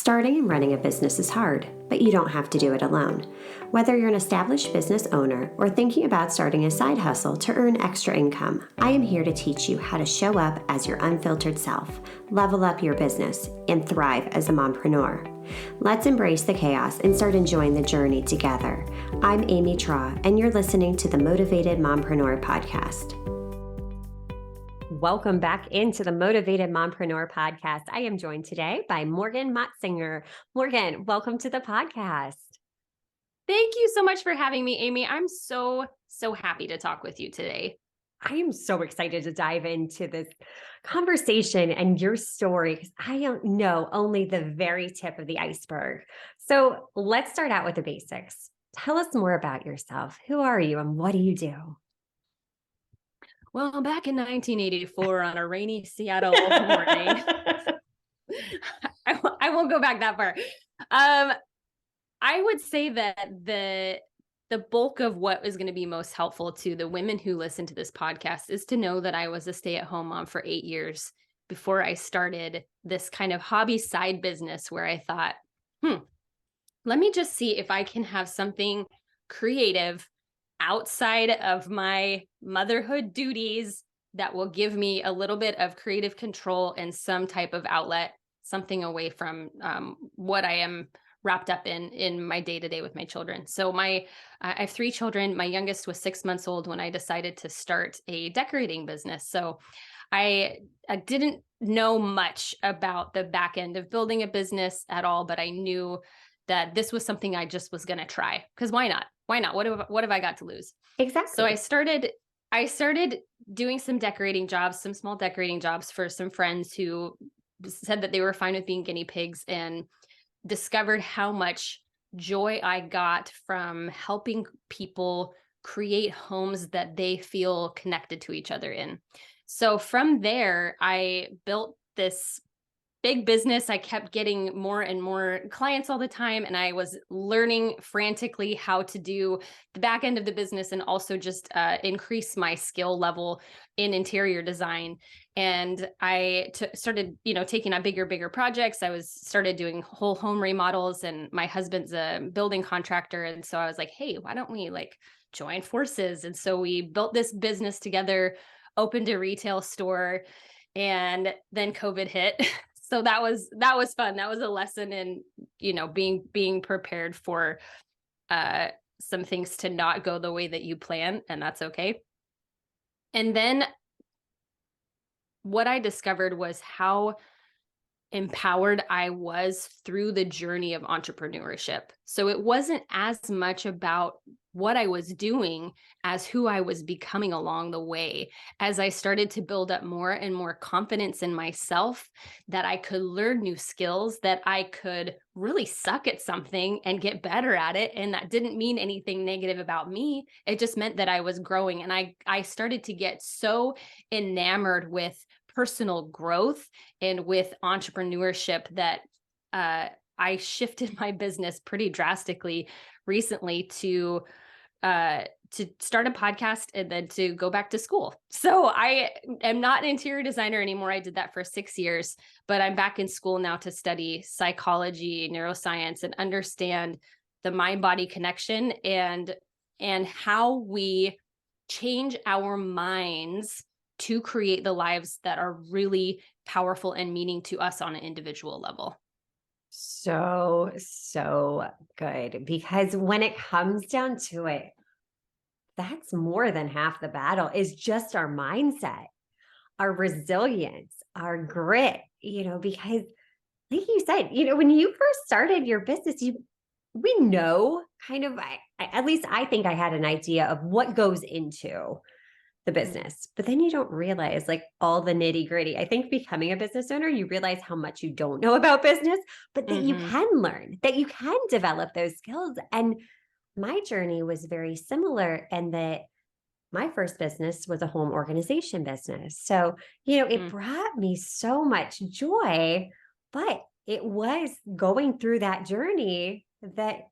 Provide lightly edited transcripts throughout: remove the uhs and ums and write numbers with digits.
Starting and running a business is hard, but you don't have to do it alone. Whether you're an established business owner or thinking about starting a side hustle to earn extra income, I am here to teach you how to show up as your unfiltered self, level up your business, and thrive as a mompreneur. Let's embrace the chaos and start enjoying the journey together. I'm Amy Traw, and you're listening to the Motivated Mompreneur Podcast. Welcome back into the Motivated Mompreneur Podcast. I am joined today by Morgan Motsinger. Morgan, welcome to the podcast. Thank you so much for having me, Amy. I'm so happy to talk with you today. I am so excited to dive into this conversation and your story because I don't know only the very tip of the iceberg. So let's start out with the basics. Tell us more about yourself. Who are you and what do you do? Well, back in 1984 on a rainy Seattle morning, I won't go back that far. I would say that the bulk of what is going to be most helpful to the women who listen to this podcast is to know that I was a stay-at-home mom for 8 years before I started this kind of hobby side business where I thought, let me just see if I can have something creative outside of my motherhood duties that will give me a little bit of creative control and some type of outlet, something away from what I am wrapped up in my day-to-day with my children. So I have 3 children. My youngest was 6 months old when I decided to start a decorating business. So I didn't know much about the back end of building a business at all, but I knew that this was something I just was going to try, because why not? Why not? What have I got to lose? Exactly. So I started doing some decorating jobs, some small decorating jobs for some friends who said that they were fine with being guinea pigs, and discovered how much joy I got from helping people create homes that they feel connected to each other in. So from there, I built this big business. I kept getting more and more clients all the time. And I was learning frantically how to do the back end of the business and also just increase my skill level in interior design. And I started, taking on bigger projects. I started doing whole home remodels, and my husband's a building contractor. And so I was like, hey, why don't we join forces? And so we built this business together, opened a retail store, and then COVID hit. So that was fun. That was a lesson in, being prepared for some things to not go the way that you plan, and that's okay. And then what I discovered was how empowered I was through the journey of entrepreneurship. So it wasn't as much about what I was doing as who I was becoming along the way, as I started to build up more and more confidence in myself, that I could learn new skills, that I could really suck at something and get better at it. And that didn't mean anything negative about me. It just meant that I was growing. And I started to get so enamored with personal growth and with entrepreneurship that I shifted my business pretty drastically recently to start a podcast and then to go back to school. So I am not an interior designer anymore. I did that for 6 years, but I'm back in school now to study psychology, neuroscience, and understand the mind-body connection and how we change our minds to create the lives that are really powerful and meaning to us on an individual level. So good, because when it comes down to it, that's more than half the battle is just our mindset, our resilience, our grit, because like you said, when you first started your business, we know kind of, at least I think I had an idea of what goes into the business, but then you don't realize all the nitty gritty. I think becoming a business owner, you realize how much you don't know about business, but that you can learn, that you can develop those skills. And my journey was very similar in that my first business was a home organization business. So, it brought me so much joy, but it was going through that journey that,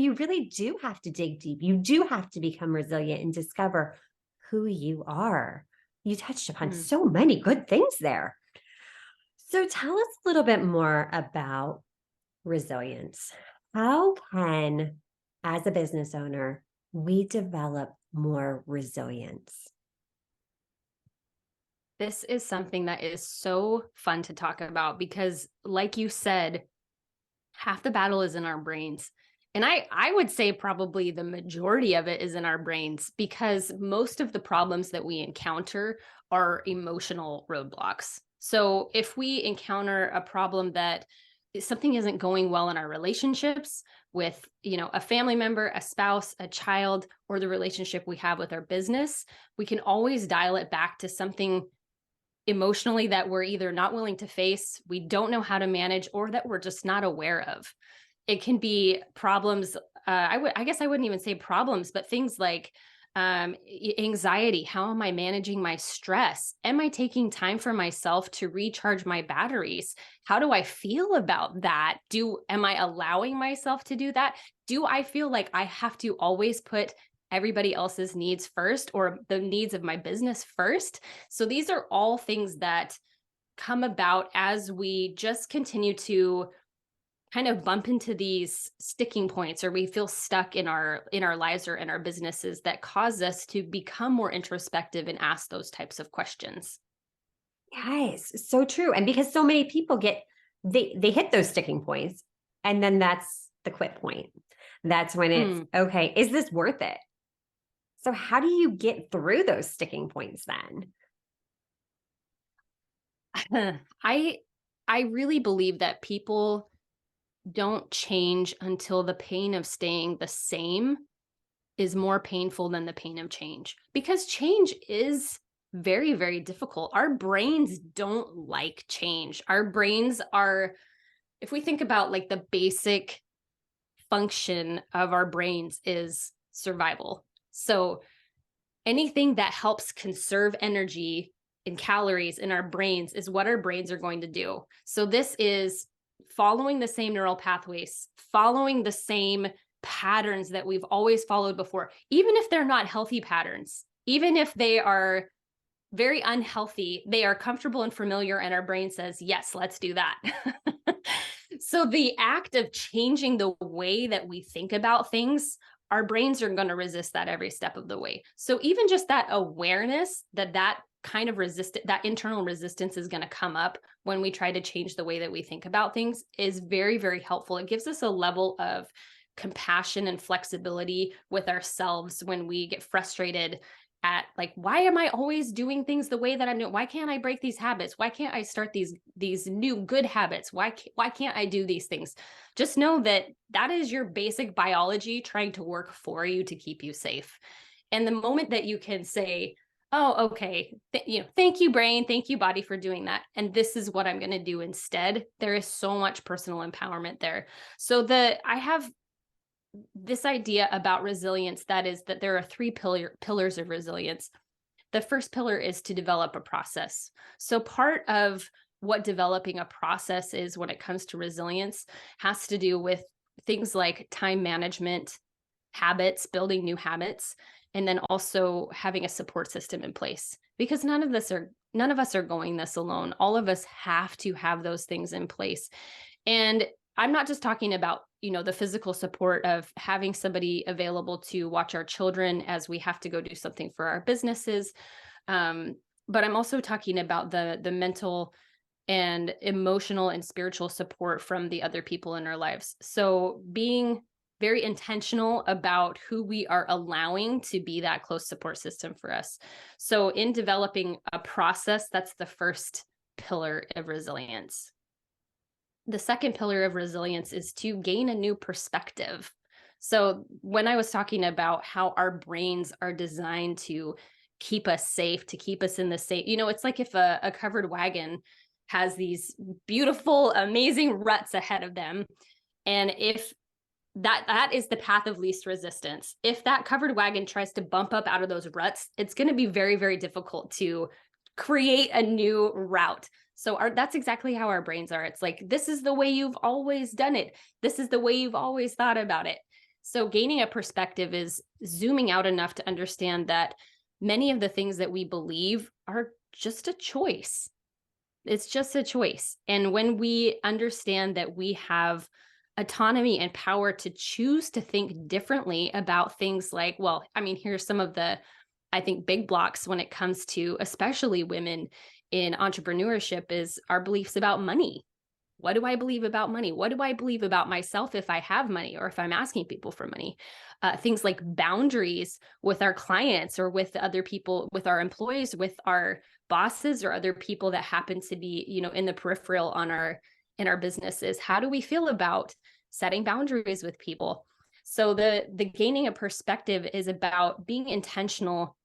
you really do have to dig deep. You do have to become resilient and discover who you are. You touched upon so many good things there. So tell us a little bit more about resilience. How can, as a business owner, we develop more resilience? This is something that is so fun to talk about because, like you said, half the battle is in our brains. And I would say probably the majority of it is in our brains because most of the problems that we encounter are emotional roadblocks. So if we encounter a problem that something isn't going well in our relationships with, a family member, a spouse, a child, or the relationship we have with our business, we can always dial it back to something emotionally that we're either not willing to face, we don't know how to manage, or that we're just not aware of. It can be problems. I guess I wouldn't even say problems, but things like anxiety. How am I managing my stress? Am I taking time for myself to recharge my batteries? How do I feel about that? Am I allowing myself to do that? Do I feel like I have to always put everybody else's needs first or the needs of my business first? So these are all things that come about as we just continue to kind of bump into these sticking points, or we feel stuck in our lives or in our businesses, that cause us to become more introspective and ask those types of questions. Yes, so true. And because so many people they hit those sticking points, and then that's the quit point. That's when it's Mm. okay, is this worth it? So how do you get through those sticking points then? I I really believe that people don't change until the pain of staying the same is more painful than the pain of change, because change is very, very difficult. Our brains don't like change. Our brains are, if we think about like the basic function of our brains is survival. So anything that helps conserve energy and calories in our brains is what our brains are going to do. So this is following the same neural pathways, following the same patterns that we've always followed before, even if they're not healthy patterns, even if they are very unhealthy, they are comfortable and familiar, and our brain says, yes, let's do that. So the act of changing the way that we think about things, our brains are going to resist that every step of the way. So even just that awareness that kind of that internal resistance is going to come up when we try to change the way that we think about things is very, very helpful. It gives us a level of compassion and flexibility with ourselves when we get frustrated at, like, why am I always doing things the way that I'm doing? Why can't I break these habits? Why can't I start these new good habits? Why can't I do these things? Just know that that is your basic biology trying to work for you to keep you safe. And the moment that you can say, oh, okay, thank you brain, thank you body for doing that, and this is what I'm going to do instead, there is so much personal empowerment there. So I have this idea about resilience, that is that there are three pillars of resilience. The first pillar is to develop a process. So part of what developing a process is when it comes to resilience has to do with things like time management, habits, building new habits, and then also having a support system in place, because none of us are going this alone. All of us have to have those things in place. And I'm not just talking about, the physical support of having somebody available to watch our children as we have to go do something for our businesses. But I'm also talking about the mental and emotional and spiritual support from the other people in our lives. So being very intentional about who we are allowing to be that close support system for us. So in developing a process, that's the first pillar of resilience. The second pillar of resilience is to gain a new perspective. So when I was talking about how our brains are designed to keep us safe, to keep us in the safe, it's like if a covered wagon has these beautiful, amazing ruts ahead of them. And if that is the path of least resistance. If that covered wagon tries to bump up out of those ruts, it's going to be very, very difficult to create a new route. So that's exactly how our brains are. It's like, this is the way you've always done it. This is the way you've always thought about it. So gaining a perspective is zooming out enough to understand that many of the things that we believe are just a choice. It's just a choice. And when we understand that we have autonomy and power to choose to think differently about things like, well, I mean, here's some of the, I think, big blocks when it comes to especially women in entrepreneurship is our beliefs about money. What do I believe about money? What do I believe about myself if I have money or if I'm asking people for money? Things like boundaries with our clients or with other people, with our employees, with our bosses or other people that happen to be, in the peripheral on in our businesses. How do we feel about setting boundaries with people? So the gaining a perspective is about being intentional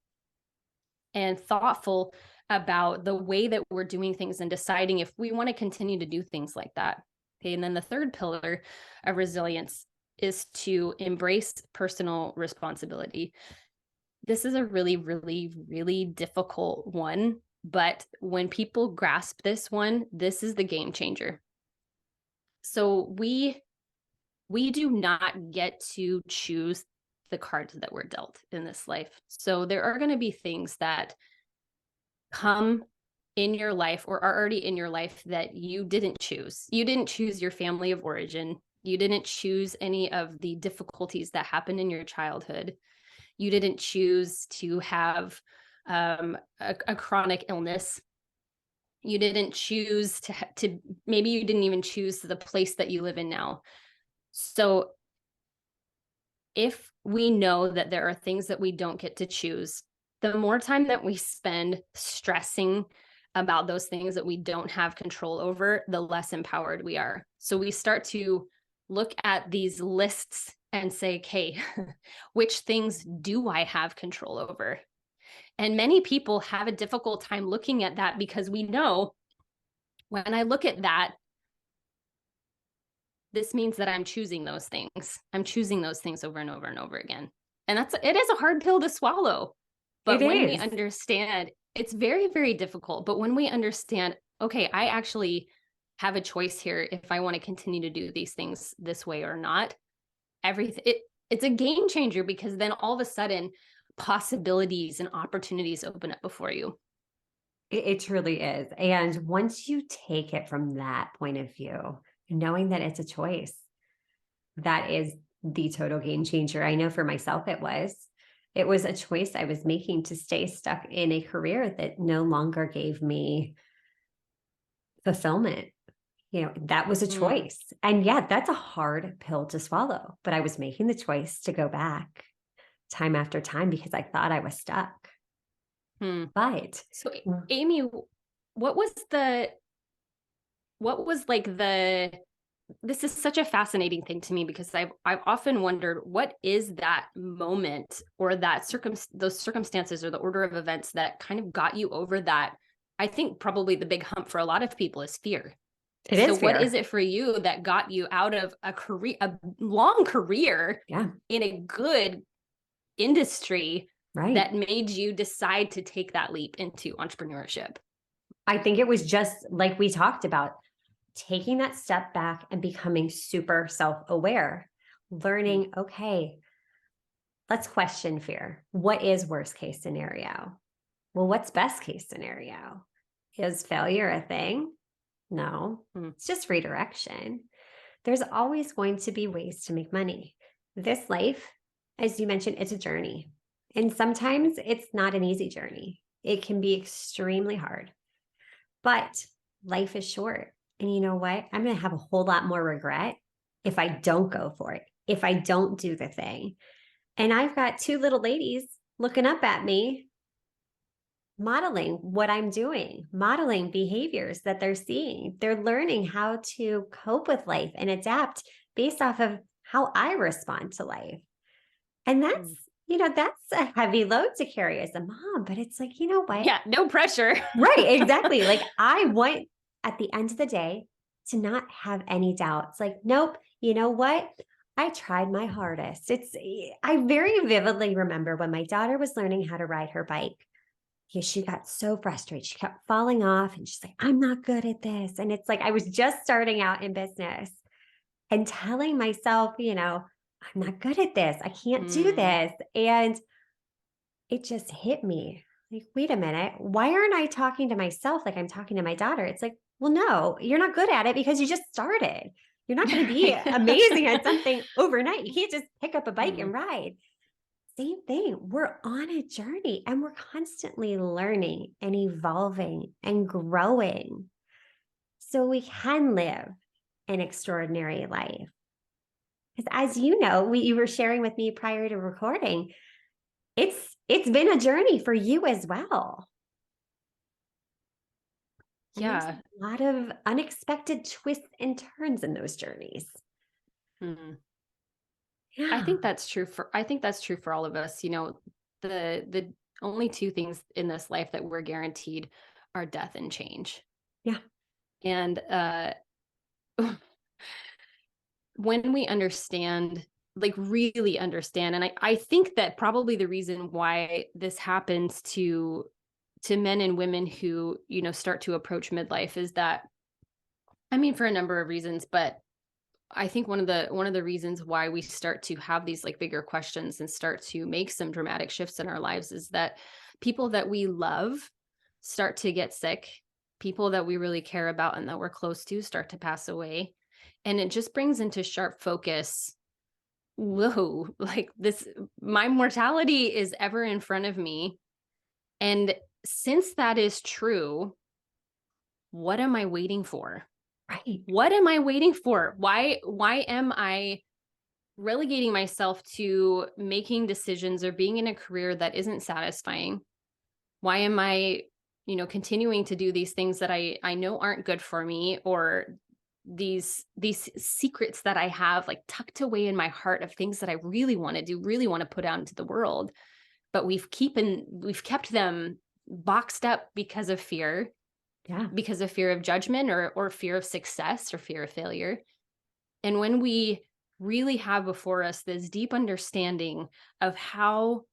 and thoughtful about the way that we're doing things and deciding if we want to continue to do things like that. Okay. And then the third pillar of resilience is to embrace personal responsibility. This is a really, really, really difficult one. But when people grasp this one, this is the game changer. So we do not get to choose the cards that we're dealt in this life. So there are going to be things that come in your life or are already in your life that you didn't choose. You didn't choose your family of origin. You didn't choose any of the difficulties that happened in your childhood. You didn't choose to have a chronic illness. You didn't choose to maybe you didn't even choose the place that you live in now. So if we know that there are things that we don't get to choose, the more time that we spend stressing about those things that we don't have control over, the less empowered we are. So we start to look at these lists and say, okay, which things do I have control over? And many people have a difficult time looking at that because we know when I look at that, this means that I'm choosing those things. I'm choosing those things over and over and over again. And it is a hard pill to swallow. It But when we is. understand, it's very, very difficult. But when we understand, okay, I actually have a choice here if I want to continue to do these things this way or not, it's a game changer because then all of a sudden possibilities and opportunities open up before you. It truly is. And once you take it from that point of view, knowing that it's a choice, that is the total game changer. I know for myself, it was. It was a choice I was making to stay stuck in a career that no longer gave me fulfillment. That was a Mm, choice. And yeah, that's a hard pill to swallow, but I was making the choice to go back time after time because I thought I was stuck. hmm. But So, Amy, what was the like this is such a fascinating thing to me because I've often wondered what is that moment or that those circumstances or the order of events that kind of got you over that. I think probably the big hump for a lot of people is fear. it So is what is fear. it for you that got you out of a long career Yeah, in a good industry right. that made you decide to take that leap into entrepreneurship? I think it was just like we talked about, taking that step back and becoming super self aware, Mm, learning, okay, let's question fear. What is worst case scenario? Well, what's best case scenario? Is failure a thing? No, mm, it's just redirection. There's always going to be ways to make money. This life, as you mentioned, it's a journey. And sometimes it's not an easy journey. It can be extremely hard, but life is short. And you know what? I'm going to have a whole lot more regret if I don't go for it, if I don't do the thing. And I've got two little ladies looking up at me, modeling what I'm doing, modeling behaviors that they're seeing. They're learning how to cope with life and adapt based off of how I respond to life. And that's, mm. that's a heavy load to carry as a mom, but it's like, you know what? Yeah, no pressure. Right, exactly. Like I want at the end of the day to not have any doubts. Like, nope, you know what? I tried my hardest. I very vividly remember when my daughter was learning how to ride her bike. Yeah, she got so frustrated. She kept falling off and she's like, I'm not good at this. And it's like I was just starting out in business and telling myself, I'm not good at this. I can't do Mm, this. And it just hit me. Like, wait a minute, why aren't I talking to myself like I'm talking to my daughter? It's like, well, no, you're not good at it because you just started. You're not going to be Right. amazing at something overnight. You can't just pick up a bike Mm, and ride. Same thing. We're on a journey and we're constantly learning and evolving and growing so we can live an extraordinary life. Because as you know, you were sharing with me prior to recording, it's been a journey for you as well. And there's yeah. a lot of unexpected twists and turns in those journeys. Mm. Yeah. I think that's true for all of us. The only two things in this life that we're guaranteed are death and change. Yeah. And when we understand, like really understand, and I think that probably the reason why this happens to men and women who, start to approach midlife is that, I mean, for a number of reasons, but I think one of the reasons why we start to have these like bigger questions and start to make some dramatic shifts in our lives is that people that we love start to get sick, people that we really care about and that we're close to start to pass away. And it just brings into sharp focus, whoa, like this, my mortality is ever in front of me. And since that is true, what am I waiting for? Right. What am I waiting for? Why am I relegating myself to making decisions or being in a career that isn't satisfying? Why am I, continuing to do these things that I know aren't good for me, or these secrets that I have like tucked away in my heart of things that I really want to do, really want to put out into the world, but we've kept them boxed up Yeah. because of fear of judgment, or fear of success, or fear of failure. And when we really have before us this deep understanding of how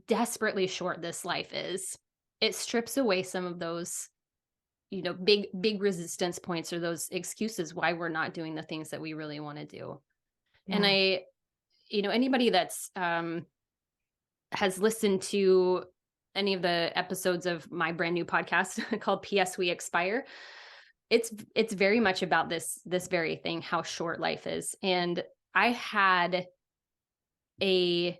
desperately short this life is, it strips away some of those, big resistance points, or those excuses why we're not doing the things that we really want to do. And Yeah. anybody that's has listened to any of the episodes of my brand new podcast called PS We Expire, it's very much about this very thing, how short life is. And I had a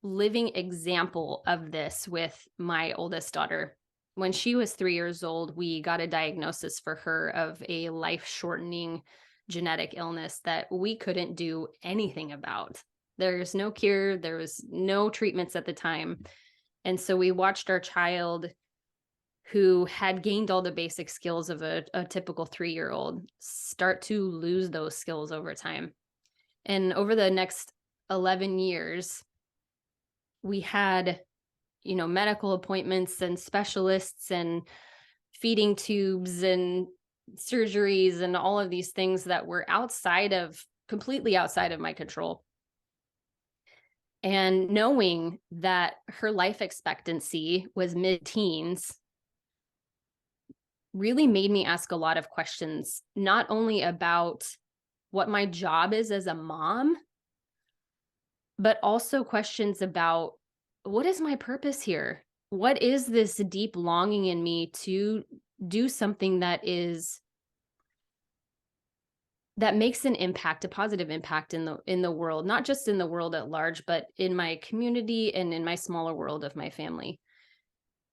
living example of this with my oldest daughter. When she was 3 years old, we got a diagnosis for her of a life-shortening genetic illness that we couldn't do anything about. There's no cure, there was no treatments at the time. And so we watched our child, who had gained all the basic skills of a typical 3-year-old, start to lose those skills over time. And over the next 11 years, we had, medical appointments and specialists and feeding tubes and surgeries and all of these things that were completely outside of my control. And knowing that her life expectancy was mid-teens really made me ask a lot of questions, not only about what my job is as a mom, but also questions about, what is my purpose here? What is this deep longing in me to do something that makes an impact, a positive impact in the world, not just in the world at large, but in my community and in my smaller world of my family.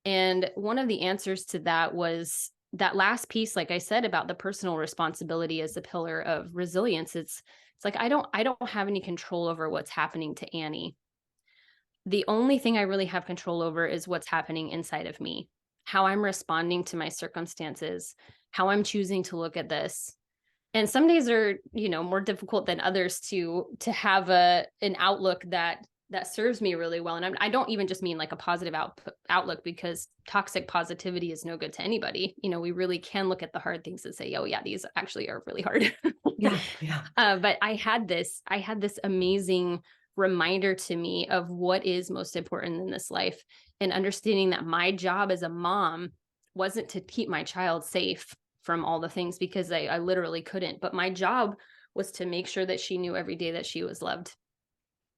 And one of the answers to that was that last piece, like I said, about the personal responsibility as a pillar of resilience. It's like, I don't have any control over what's happening to Annie. The only thing I really have control over is what's happening inside of me, how I'm responding to my circumstances, how I'm choosing to look at this. And some days are, more difficult than others to have an outlook that serves me really well. And I don't even just mean like a positive outlook, because toxic positivity is no good to anybody. We really can look at the hard things and say, oh yeah, these actually are really hard. Yeah. Yeah. But I had this amazing reminder to me of what is most important in this life, and understanding that my job as a mom wasn't to keep my child safe from all the things, because I literally couldn't, but my job was to make sure that she knew every day that she was loved.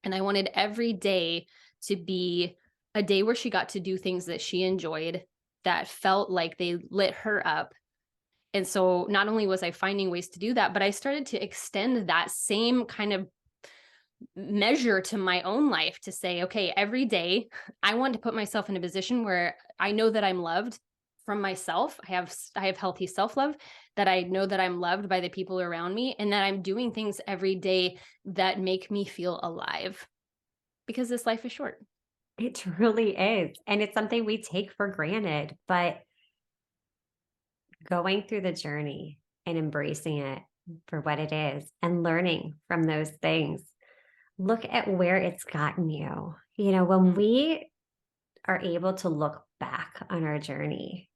And I wanted every day to be a day where she got to do things that she enjoyed that felt like they lit her up. And so not only was I finding ways to do that, but I started to extend that same kind of measure to my own life to say, okay, every day I want to put myself in a position where I know that I'm loved from myself. I have healthy self-love, that I know that I'm loved by the people around me, and that I'm doing things every day that make me feel alive, because this life is short. It truly is. And it's something we take for granted, but going through the journey and embracing it for what it is and learning from those things, look at where it's gotten you. When Mm, we are able to look back on our journey,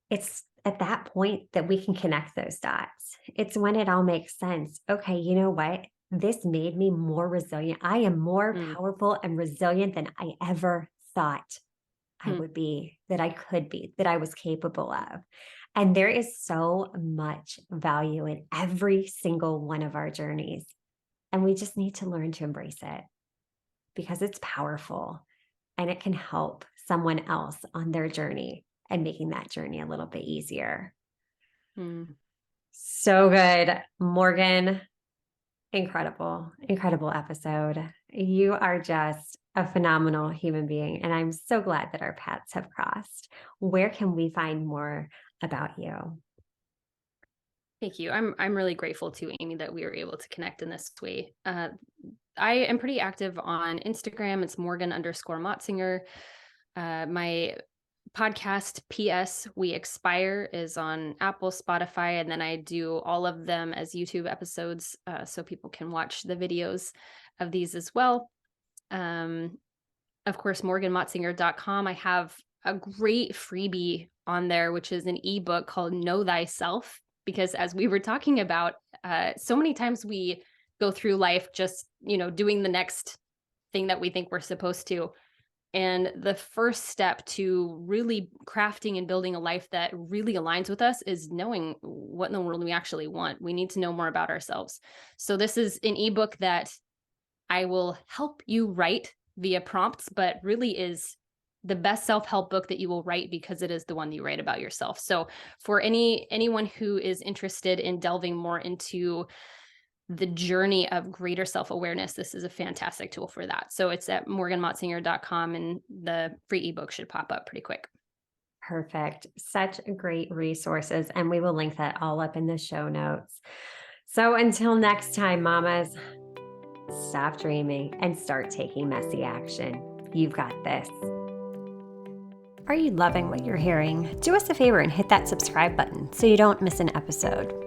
it's at that point that we can connect those dots. It's when it all makes sense. Okay, you know what? This made me more resilient. I am more mm, powerful and resilient than I ever thought I mm. would be, that I could be, that I was capable of. And there is so much value in every single one of our journeys. And we just need to learn to embrace it because it's powerful and it can help someone else on their journey and making that journey a little bit easier. Mm. So good. Morgan, incredible, incredible episode. You are just a phenomenal human being. And I'm so glad that our paths have crossed. Where can we find more about you? Thank you. I'm really grateful to Amy that we were able to connect in this way. I am pretty active on Instagram. It's Morgan_Motsinger. My podcast, PS We Expire, is on Apple, Spotify, and then I do all of them as YouTube episodes, so people can watch the videos of these as well. Of course, morganmotsinger.com. I have a great freebie on there, which is an ebook called Know Thyself. Because as we were talking about, so many times we go through life just, doing the next thing that we think we're supposed to. And the first step to really crafting and building a life that really aligns with us is knowing what in the world we actually want. We need to know more about ourselves. So this is an ebook that I will help you write via prompts, but really is the best self-help book that you will write, because it is the one you write about yourself. So for anyone who is interested in delving more into the journey of greater self-awareness, this is a fantastic tool for that. So it's at morganmotsinger.com, and the free ebook should pop up pretty quick. Perfect. Such great resources. And we will link that all up in the show notes. So until next time, mamas, stop dreaming and start taking messy action. You've got this. Are you loving what you're hearing? Do us a favor and hit that subscribe button so you don't miss an episode.